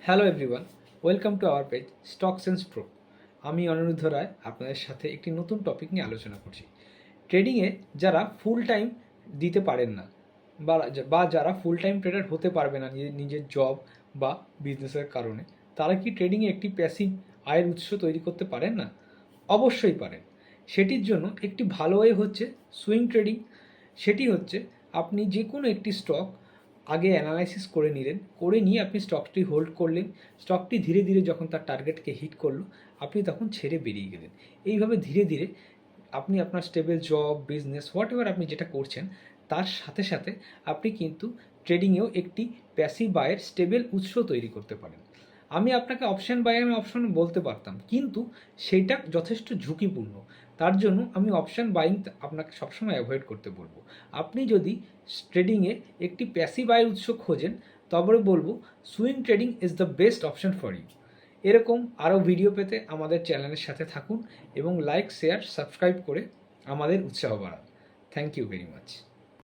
Hello everyone, welcome to our page stock sense pro. আমি অনিরুদ্ধ রায় আপনাদের সাথে একটি নতুন টপিক নিয়ে আলোচনা করছি। ট্রেডিংয়ে যারা ফুল টাইম দিতে পারেন না বা যারা ফুল টাইম ট্রেডার হতে পারবে না নিজের জব বা বিজনেসের কারণে, তারা কি ট্রেডিংয়ে একটি প্যাসিভ আয়ের উৎস তৈরি করতে পারেন না? অবশ্যই পারেন। সেটির জন্য একটি ভালো ওয়ে হচ্ছে সুইং ট্রেডিং। সেটি হচ্ছে আপনি যে কোনো একটি স্টক আগে অ্যানালাইসিস করে নিলেন, করে নিয়ে আপনি স্টকটি হোল্ড করলেন। স্টকটি ধীরে ধীরে যখন তার টার্গেটকে হিট করলো, আপনি তখন ছেড়ে বেরিয়ে গেলেন। এইভাবে ধীরে ধীরে আপনি আপনার stable job, business, what ever আপনি যেটা করছেন তার সাথে সাথে আপনি কিন্তু ট্রেডিংয়েও একটি প্যাসিভ আয়ের স্টেবল উৎস তৈরি করতে পারেন। আমি আপনাকে অপশন বাই অপশন বলতে পারতাম, কিন্তু সেইটা যথেষ্ট ঝুঁকিপূর্ণ। তার জন্য আমি অপশন বাইং আপনাকে সবসময় অ্যাভয়েড করতে বলবো। আপনি যদি ট্রেডিংয়ে একটি প্যাসিভ আয়ের উৎস খোঁজেন, তবে বলবো swing trading is the best option for you. এরকম আরও ভিডিও পেতে আমাদের চ্যানেলের সাথে থাকুন এবং লাইক, শেয়ার, সাবস্ক্রাইব করে আমাদের উৎসাহ বাড়ান। Thank you very much.